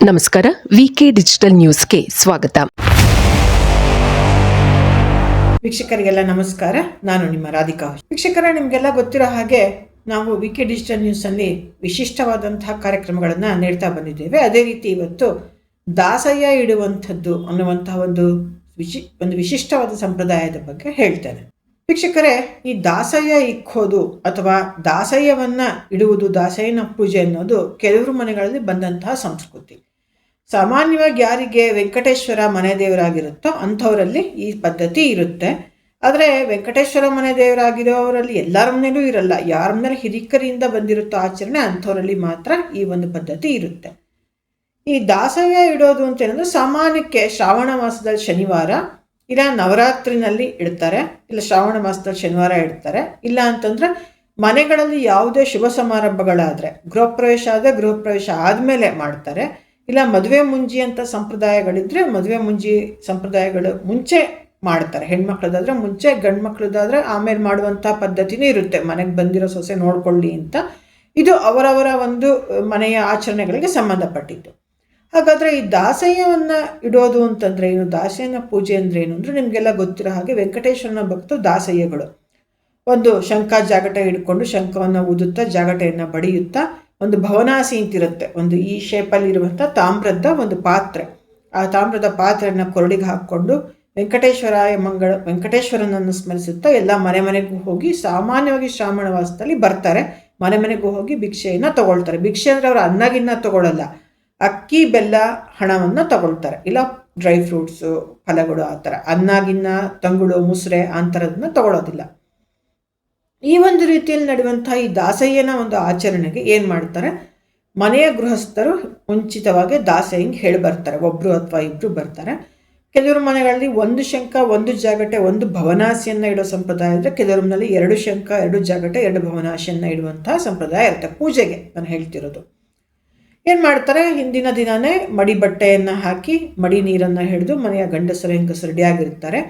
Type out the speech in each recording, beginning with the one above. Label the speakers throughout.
Speaker 1: ನಮಸ್ಕಾರ. ವಿಕೆ ಡಿಜಿಟಲ್ ನ್ಯೂಸ್ಗೆ ಸ್ವಾಗತ.
Speaker 2: ವೀಕ್ಷಕರಿಗೆಲ್ಲ ನಮಸ್ಕಾರ. ನಾನು ನಿಮ್ಮ ರಾಧಿಕಾ. ವೀಕ್ಷಕರ, ನಿಮಗೆಲ್ಲ ಗೊತ್ತಿರೋ ಹಾಗೆ ನಾವು ವಿಕೆ ಡಿಜಿಟಲ್ ನ್ಯೂಸಲ್ಲಿ ವಿಶಿಷ್ಟವಾದಂತಹ ಕಾರ್ಯಕ್ರಮಗಳನ್ನು ನೀಡ್ತಾ ಬಂದಿದ್ದೇವೆ. ಅದೇ ರೀತಿ ಇವತ್ತು ದಾಸಯ್ಯ ಇಡುವಂಥದ್ದು ಅನ್ನುವಂತಹ ಒಂದು ವಿಶಿಷ್ಟವಾದ ಸಂಪ್ರದಾಯದ ಬಗ್ಗೆ ಹೇಳ್ತೇನೆ. ವೀಕ್ಷಕರೇ, ಈ ದಾಸಯ್ಯ ಇಕ್ಕೋದು ಅಥವಾ ದಾಸಯ್ಯವನ್ನ ಇಡುವುದು, ದಾಸಯ್ಯನ ಪೂಜೆ ಅನ್ನೋದು ಕೆಲವರು ಮನೆಗಳಲ್ಲಿ ಬಂದಂತಹ ಸಂಸ್ಕೃತಿ. ಸಾಮಾನ್ಯವಾಗಿ ಯಾರಿಗೆ ವೆಂಕಟೇಶ್ವರ ಮನೆ ದೇವರಾಗಿರುತ್ತೋ ಅಂಥವರಲ್ಲಿ ಈ ಪದ್ಧತಿ ಇರುತ್ತೆ. ಆದರೆ ವೆಂಕಟೇಶ್ವರ ಮನೆ ದೇವರಾಗಿರೋವರಲ್ಲಿ ಎಲ್ಲರ ಮನೇಲೂ ಇರಲ್ಲ. ಯಾರ ಮನೇಲಿ ಹಿರಿಕರಿಂದ ಬಂದಿರುತ್ತೋ ಆಚರಣೆ, ಅಂಥವರಲ್ಲಿ ಮಾತ್ರ ಈ ಒಂದು ಪದ್ಧತಿ ಇರುತ್ತೆ. ಈ ದಾಸಯ್ಯ ಇಡೋದು ಅಂತ ಹೇಳಿದ್ರೆ ಸಾಮಾನ್ಯಕ್ಕೆ ಶ್ರಾವಣ ಮಾಸದಲ್ಲಿ ಶನಿವಾರ, ಇಲ್ಲ ನವರಾತ್ರಿನಲ್ಲಿ ಇಡ್ತಾರೆ, ಇಲ್ಲ ಶ್ರಾವಣ ಮಾಸದಲ್ಲಿ ಶನಿವಾರ ಇಡ್ತಾರೆ. ಇಲ್ಲ ಅಂತಂದ್ರೆ ಮನೆಗಳಲ್ಲಿ ಯಾವುದೇ ಶುಭ ಸಮಾರಂಭಗಳಾದರೆ, ಗೃಹ ಪ್ರವೇಶ ಆದರೆ ಗೃಹ ಪ್ರವೇಶ ಆದಮೇಲೆ ಮಾಡ್ತಾರೆ. ಇಲ್ಲ ಮದುವೆ ಮುಂಜಿ ಅಂತ ಸಂಪ್ರದಾಯಗಳಿದ್ರೆ ಮದುವೆ ಮುಂಜಿ ಸಂಪ್ರದಾಯಗಳು ಮುಂಚೆ ಮಾಡ್ತಾರೆ. ಹೆಣ್ಮಕ್ಳದಾದ್ರೆ ಮುಂಚೆ, ಗಂಡು ಮಕ್ಳದಾದ್ರೆ ಆಮೇಲೆ ಮಾಡುವಂಥ ಪದ್ಧತಿನೂ ಇರುತ್ತೆ, ಮನೆಗೆ ಬಂದಿರೋ ಸೊಸೆ ನೋಡ್ಕೊಳ್ಳಿ ಅಂತ. ಇದು ಅವರವರ ಒಂದು ಮನೆಯ ಆಚರಣೆಗಳಿಗೆ ಸಂಬಂಧಪಟ್ಟಿದ್ದು. ಹಾಗಾದರೆ ಈ ದಾಸಯ್ಯವನ್ನು ಇಡೋದು ಅಂತಂದರೆ ಏನು, ದಾಸಯ್ಯನ ಪೂಜೆ ಅಂದರೆ ಏನು ಅಂದರೆ ನಿಮಗೆಲ್ಲ ಗೊತ್ತಿರೋ ಹಾಗೆ ವೆಂಕಟೇಶ್ವರನ ಭಕ್ತರು ದಾಸಯ್ಯಗಳು ಒಂದು ಶಂಖ ಜಾಗಟೆ ಹಿಡ್ಕೊಂಡು ಶಂಖವನ್ನು ಊದುತ್ತಾ ಜಾಗಟೆಯನ್ನು ಬಡಿಯುತ್ತಾ ಒಂದು ಭವನಾಸಿ ಅಂತಿರುತ್ತೆ, ಒಂದು ಈ ಶೇಪಲ್ಲಿ ಇರುವಂಥ ತಾಮ್ರದ ಒಂದು ಪಾತ್ರೆ, ಆ ತಾಮ್ರದ ಪಾತ್ರೆಯನ್ನು ಕೊರಡಿಗೆ ಹಾಕ್ಕೊಂಡು ವೆಂಕಟೇಶ್ವರನನ್ನು ಸ್ಮರಿಸುತ್ತಾ ಎಲ್ಲ ಮನೆ ಮನೆಗೂ ಹೋಗಿ, ಸಾಮಾನ್ಯವಾಗಿ ಶ್ರಾವಣ ಮಾಸದಲ್ಲಿ ಬರ್ತಾರೆ, ಮನೆ ಮನೆಗೂ ಹೋಗಿ ಭಿಕ್ಷೆಯನ್ನು ತಗೊಳ್ತಾರೆ. ಭಿಕ್ಷೆ ಅಂದರೆ ಅವರು ಅನ್ನಗಿನ್ನ ತಗೊಳ್ಳಲ್ಲ, ಅಕ್ಕಿ ಬೆಲ್ಲ ಹಣವನ್ನು ತಗೊಳ್ತಾರೆ, ಇಲ್ಲ ಡ್ರೈ ಫ್ರೂಟ್ಸು ಫಲಗಳು ಆ ಥರ. ಅನ್ನಗಿನ್ನ ತಂಗುಳು ಮುಸ್ರೆ ಅಂಥರದನ್ನ ತಗೊಳ್ಳೋದಿಲ್ಲ. ಈ ಒಂದು ರೀತಿಯಲ್ಲಿ ನಡೆಯುವಂಥ ಈ ದಾಸಯ್ಯನ ಒಂದು ಆಚರಣೆಗೆ ಏನು ಮಾಡ್ತಾರೆ, ಮನೆಯ ಗೃಹಸ್ಥರು ಮುಂಚಿತವಾಗಿ ದಾಸಯ್ಯಂಗೆ ಹೇಳಿ ಬರ್ತಾರೆ. ಒಬ್ಬರು ಅಥವಾ ಇಬ್ಬರು ಬರ್ತಾರೆ. ಕೆಲವರು ಮನೆಗಳಲ್ಲಿ ಒಂದು ಶಂಖ, ಒಂದು ಜಾಗಟೆ, ಒಂದು ಭವನಾಸಿಯನ್ನು ಇಡೋ ಸಂಪ್ರದಾಯ ಇದ್ದರೆ, ಕೆಲವ್ರ ಮನೆಯಲ್ಲಿ 2 ಶಂಖ, 2 ಜಾಗಟೆ, 2 ಭವನಾಸಿಯನ್ನು ಇಡುವಂತಹ ಸಂಪ್ರದಾಯ ಇರುತ್ತೆ. ಪೂಜೆಗೆ ನಾನು ಹೇಳ್ತಿರೋದು. ಏನು ಮಾಡ್ತಾರೆ, ಹಿಂದಿನ ದಿನವೇ ಮಡಿ ಬಟ್ಟೆಯನ್ನು ಹಾಕಿ ಮಡಿ ನೀರನ್ನು ಹಿಡಿದು ಮನೆಯ ಗಂಡಸರು ಹೆಂಗಸರು ರೆಡಿಯಾಗಿರ್ತಾರೆ.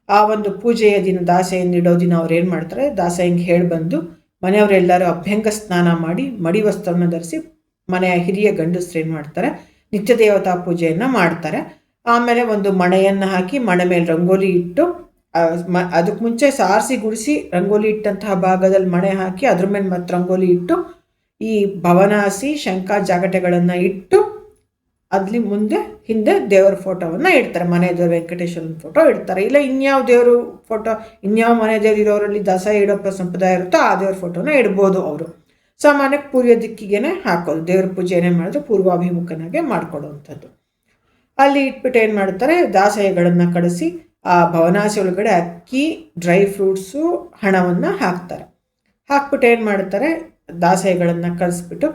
Speaker 2: ಆ ಒಂದು ಪೂಜೆಯ ದಿನ, ದಾಸಯ್ಯನ ಇಡೋ ದಿನ ಅವ್ರು ಏನು ಮಾಡ್ತಾರೆ, ದಾಸಯ್ಯಂಗೆ ಹೇಳಿ ಬಂದು ಮನೆಯವರೆಲ್ಲರೂ ಅಭ್ಯಂಗ ಸ್ನಾನ ಮಾಡಿ ಮಡಿ ವಸ್ತ್ರವನ್ನು ಧರಿಸಿ ಮನೆಯ ಹಿರಿಯ ಗಂಡಸರು ಏನು ಮಾಡ್ತಾರೆ, ನಿತ್ಯ ದೇವತಾ ಪೂಜೆಯನ್ನು ಮಾಡ್ತಾರೆ. ಆಮೇಲೆ ಒಂದು ಮಣೆಯನ್ನು ಹಾಕಿ ಮಣೆ ಮೇಲೆ ರಂಗೋಲಿ ಇಟ್ಟು, ಅದಕ್ಕೆ ಮುಂಚೆ ಸಾರಿಸಿ ಗುಡಿಸಿ ರಂಗೋಲಿ ಇಟ್ಟಂತಹ ಭಾಗದಲ್ಲಿ ಮಣೆ ಹಾಕಿ ಅದ್ರ ಮೇಲೆ ಮತ್ತೆ ರಂಗೋಲಿ ಇಟ್ಟು ಈ ಭವನಾಸಿ ಶಂಖ ಜಾಗಟೆಗಳನ್ನು ಇಟ್ಟು ಅಲ್ಲಿ ಮುಂದೆ ಹಿಂದೆ ದೇವರ ಫೋಟೋವನ್ನು ಇಡ್ತಾರೆ. ಮನೆ ದೇವರು ವೆಂಕಟೇಶ್ವರನ ಫೋಟೋ ಇಡ್ತಾರೆ. ಇಲ್ಲ ಇನ್ಯಾವ ದೇವರು ಫೋಟೋ, ಇನ್ಯಾವ ಮನೆ ದೇವರು ಇರೋರಲ್ಲಿ ದಾಸಯ್ಯ ಇಡೋ ಸಂಪ್ರದಾಯ ಇರುತ್ತೋ ಆ ದೇವ್ರ ಫೋಟೋನ ಇಡ್ಬೋದು. ಅವರು ಸಾಮಾನ್ಯಕ್ಕೆ ಪೂರ್ವ ದಿಕ್ಕಿಗೆ ಹಾಕೋದು, ದೇವ್ರ ಪೂಜೆ ಏನೇ ಮಾಡಿದ್ರೆ ಪೂರ್ವಾಭಿಮುಖನಾಗೆ ಮಾಡ್ಕೊಡುವಂಥದ್ದು. ಅಲ್ಲಿ ಇಟ್ಬಿಟ್ಟು ಏನು ಮಾಡ್ತಾರೆ, ದಾಸಯ್ಯಗಳನ್ನು ಕಳಿಸಿ ಆ ಭವನಾಸಿ ಒಳಗಡೆ ಅಕ್ಕಿ, ಡ್ರೈ ಫ್ರೂಟ್ಸು, ಹಣವನ್ನು ಹಾಕ್ತಾರೆ. ಹಾಕ್ಬಿಟ್ಟು ಏನು ಮಾಡ್ತಾರೆ, ದಾಸಯ್ಯಗಳನ್ನು ಕಳಿಸ್ಬಿಟ್ಟು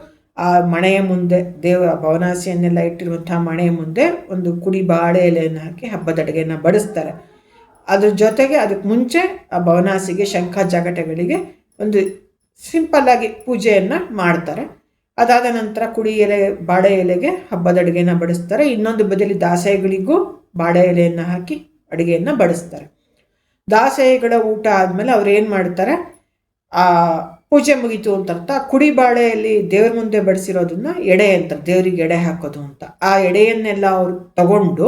Speaker 2: ಆ ಮಣೆಯ ಮುಂದೆ, ದೇವರ ಭವನಾಸಿಯನ್ನೆಲ್ಲ ಇಟ್ಟಿರುವಂತಹ ಮಣೆಯ ಮುಂದೆ ಒಂದು ಕುಡಿ ಬಾಳೆ ಎಲೆಯನ್ನು ಹಾಕಿ ಹಬ್ಬದ ಅಡುಗೆಯನ್ನು ಬಡಿಸ್ತಾರೆ. ಅದ್ರ ಜೊತೆಗೆ ಅದಕ್ಕೆ ಮುಂಚೆ ಆ ಭವನಾಸಿಗೆ ಶಂಖ ಜಾಗಟೆಗಳಿಗೆ ಒಂದು ಸಿಂಪಲ್ಲಾಗಿ ಪೂಜೆಯನ್ನು ಮಾಡ್ತಾರೆ. ಅದಾದ ನಂತರ ಕುಡಿ ಎಲೆ, ಬಾಳೆ ಎಲೆಗೆ ಹಬ್ಬದ ಅಡುಗೆನ ಬಡಿಸ್ತಾರೆ. ಇನ್ನೊಂದು ಬದಿಯಲ್ಲಿ ದಾಸಯ್ಯಗಳಿಗೂ ಬಾಳೆ ಎಲೆಯನ್ನು ಹಾಕಿ ಅಡುಗೆಯನ್ನು ಬಡಿಸ್ತಾರೆ. ದಾಸಯ್ಯಗಳ ಊಟ ಆದಮೇಲೆ ಅವ್ರು ಏನು ಮಾಡ್ತಾರೆ, ಆ ಪೂಜೆ ಮುಗೀತು ಅಂತ ಅರ್ಥ. ಕುಡಿ ಬಾಳೆಯಲ್ಲಿ ದೇವ್ರ ಮುಂದೆ ಬಡಿಸಿರೋದನ್ನ ಎಡೆ ಅಂತಾರೆ, ದೇವರಿಗೆ ಎಡೆ ಹಾಕೋದು ಅಂತ. ಆ ಎಡೆಯನ್ನೆಲ್ಲ ಅವರು ತಗೊಂಡು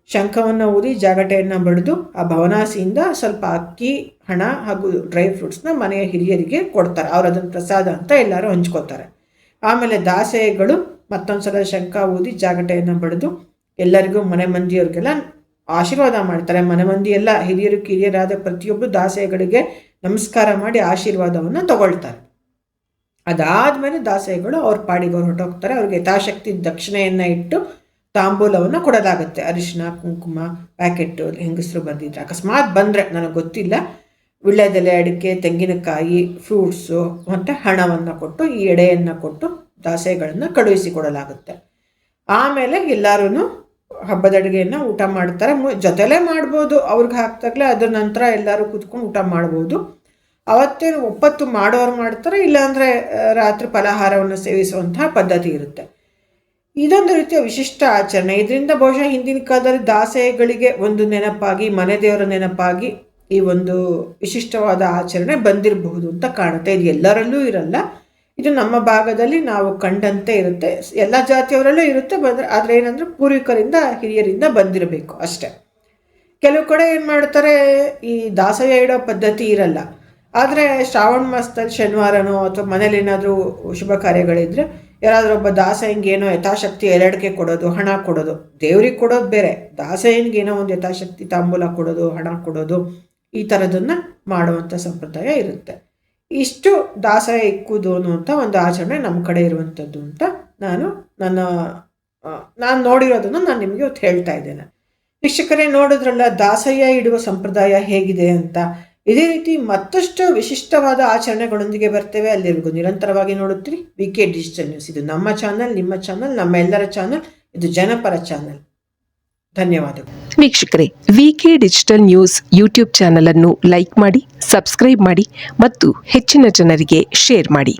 Speaker 2: ಶಂಖವನ್ನು ಊದಿ ಜಾಗಟೆಯನ್ನು ಬಡಿದು ಆ ಭವನಾಸಿಯಿಂದ ಸ್ವಲ್ಪ ಅಕ್ಕಿ, ಹಣ ಹಾಗೂ ಡ್ರೈ ಫ್ರೂಟ್ಸ್ನ ಮನೆಯ ಹಿರಿಯರಿಗೆ ಕೊಡ್ತಾರೆ. ಅವ್ರು ಅದನ್ನು ಪ್ರಸಾದ ಅಂತ ಎಲ್ಲರೂ ಹಂಚ್ಕೋತಾರೆ. ಆಮೇಲೆ ದಾಸಯ್ಯಗಳು ಮತ್ತೊಂದ್ಸಲ ಶಂಖ ಊದಿ ಜಾಗಟೆಯನ್ನು ಬಡಿದು ಎಲ್ಲರಿಗೂ, ಮನೆ ಮಂದಿಯವ್ರಿಗೆಲ್ಲ ಆಶೀರ್ವಾದ ಮಾಡ್ತಾರೆ. ಮನೆ ಮಂದಿ ಎಲ್ಲ ಹಿರಿಯರು ಕಿರಿಯರಾದ ಪ್ರತಿಯೊಬ್ಬರು ದಾಸಯ್ಯಗಳಿಗೆ ನಮಸ್ಕಾರ ಮಾಡಿ ಆಶೀರ್ವಾದವನ್ನು ತಗೊಳ್ತಾರೆ. ಅದಾದಮೇಲೆ ದಾಸಯ್ಯಗಳು ಅವ್ರ ಪಾಡಿಗೆ ಅವ್ರು ಹೊರಟೋಗ್ತಾರೆ. ಅವ್ರಿಗೆ ಯಥಾಶಕ್ತಿ ದಕ್ಷಿಣೆಯನ್ನು ಇಟ್ಟು ತಾಂಬೂಲವನ್ನು ಕೊಡಲಾಗುತ್ತೆ. ಅರಿಶಿನ, ಕುಂಕುಮ ಪ್ಯಾಕೆಟ್ಟು, ಹೆಂಗಸರು ಬಂದಿದ್ರೆ, ಅಕಸ್ಮಾತ್ ಬಂದರೆ, ನನಗೆ ಗೊತ್ತಿಲ್ಲ, ವಿಳ್ಯದೆಲೆ, ಅಡಿಕೆ, ತೆಂಗಿನಕಾಯಿ, ಫ್ರೂಟ್ಸು ಮತ್ತು ಹಣವನ್ನು ಕೊಟ್ಟು ಈ ಎಡೆಯನ್ನು ಕೊಟ್ಟು ದಾಸಯ್ಯಗಳನ್ನು ಕಳುಹಿಸಿಕೊಡಲಾಗುತ್ತೆ. ಆಮೇಲೆ ಎಲ್ಲರೂ ಹಬ್ಬದ ಅಡುಗೆಯನ್ನು ಊಟ ಮಾಡ್ತಾರೆ. ಜೊತೆಲೇ ಮಾಡ್ಬೋದು, ಅವ್ರಿಗೆ ಹಾಕ್ದಾಗಲೇ ಅದ್ರ ನಂತರ ಎಲ್ಲರೂ ಕೂತ್ಕೊಂಡು ಊಟ ಮಾಡ್ಬೋದು. ಅವತ್ತೇನು ಒಪ್ಪತ್ತು ಮಾಡೋರು ಮಾಡ್ತಾರೆ, ಇಲ್ಲಾಂದರೆ ರಾತ್ರಿ ಫಲಾಹಾರವನ್ನು ಸೇವಿಸುವಂತಹ ಪದ್ಧತಿ ಇರುತ್ತೆ. ಇದೊಂದು ರೀತಿಯ ವಿಶಿಷ್ಟ ಆಚರಣೆ. ಇದರಿಂದ ಬಹುಶಃ ಹಿಂದಿನ ಕಾಲದಲ್ಲಿ ದಾಸಯ್ಯಗಳಿಗೆ ಒಂದು ನೆನಪಾಗಿ, ಮನೆ ದೇವರ ನೆನಪಾಗಿ ಈ ಒಂದು ವಿಶಿಷ್ಟವಾದ ಆಚರಣೆ ಬಂದಿರಬಹುದು ಅಂತ ಕಾಣುತ್ತೆ. ಇದು ಎಲ್ಲರಲ್ಲೂ ಇರಲ್ಲ, ಇದು ನಮ್ಮ ಭಾಗದಲ್ಲಿ ನಾವು ಕಂಡಂತೆ ಇರುತ್ತೆ. ಎಲ್ಲ ಜಾತಿಯವರಲ್ಲೂ ಇರುತ್ತೆ, ಆದರೆ ಏನಂದ್ರೆ ಪೂರ್ವಿಕರಿಂದ ಹಿರಿಯರಿಂದ ಬಂದಿರಬೇಕು ಅಷ್ಟೆ. ಕೆಲವು ಕಡೆ ಏನು ಮಾಡ್ತಾರೆ, ಈ ದಾಸಯ್ಯ ಇಡೋ ಪದ್ಧತಿ ಇರಲ್ಲ. ಆದರೆ ಶ್ರಾವಣ ಮಾಸದಲ್ಲಿ ಶನಿವಾರನೋ ಅಥವಾ ಮನೇಲಿ ಏನಾದರೂ ಶುಭ ಕಾರ್ಯಗಳಿದ್ರೆ ಯಾರಾದರೂ ಒಬ್ಬ ದಾಸಯ್ಯಂಗೆ ಏನೋ ಯಥಾಶಕ್ತಿ ಎಲೆಡ್ಕೆ ಕೊಡೋದು, ಹಣ ಕೊಡೋದು. ದೇವ್ರಿಗೆ ಕೊಡೋದು ಬೇರೆ, ದಾಸಯ್ಯನಿಗೆ ಏನೋ ಒಂದು ಯಥಾಶಕ್ತಿ ತಾಂಬೂಲ ಕೊಡೋದು, ಹಣ ಕೊಡೋದು, ಈ ಥರದನ್ನು ಮಾಡುವಂಥ ಸಂಪ್ರದಾಯ ಇರುತ್ತೆ. ಇಷ್ಟು ದಾಸಯ್ಯ ಇಕ್ಕುವುದು ಅನ್ನುವಂಥ ಒಂದು ಆಚರಣೆ ನಮ್ಮ ಕಡೆ ಇರುವಂಥದ್ದು ಅಂತ ನಾನು ನೋಡಿರೋದನ್ನು ನಾನು ನಿಮಗೆ ಇವತ್ತು ಹೇಳ್ತಾ ಇದ್ದೇನೆ. ವೀಕ್ಷಕರೇ, ನೋಡಿದ್ರಲ್ಲ ದಾಸಯ್ಯ ಇಡುವ ಸಂಪ್ರದಾಯ ಹೇಗಿದೆ ಅಂತ. ಇದೇ ರೀತಿ ಮತ್ತಷ್ಟು ವಿಶಿಷ್ಟವಾದ ಆಚರಣೆಗಳೊಂದಿಗೆ ಬರ್ತೇವೆ. ಅಲ್ಲಿವರೆಗೂ ನಿರಂತರವಾಗಿ ನೋಡುತ್ತೀರಿ VK ಡಿಜಿಟಲ್ ನ್ಯೂಸ್. ಇದು ನಮ್ಮ ಚಾನಲ್, ನಿಮ್ಮ ಚಾನಲ್, ನಮ್ಮ ಎಲ್ಲರ ಚಾನಲ್. ಇದು ಜನಪರ ಚಾನಲ್. ಧನ್ಯವಾದಗಳು
Speaker 1: ವೀಕ್ಷಕರೇ, VK digital news YouTube channel ಅನ್ನು ಲೈಕ್ ಮಾಡಿ, ಸಬ್ಸ್ಕ್ರೈಬ್ ಮಾಡಿ ಮತ್ತು ಹೆಚ್ಚಿನ ಜನರಿಗೆ ಶೇರ್ ಮಾಡಿ.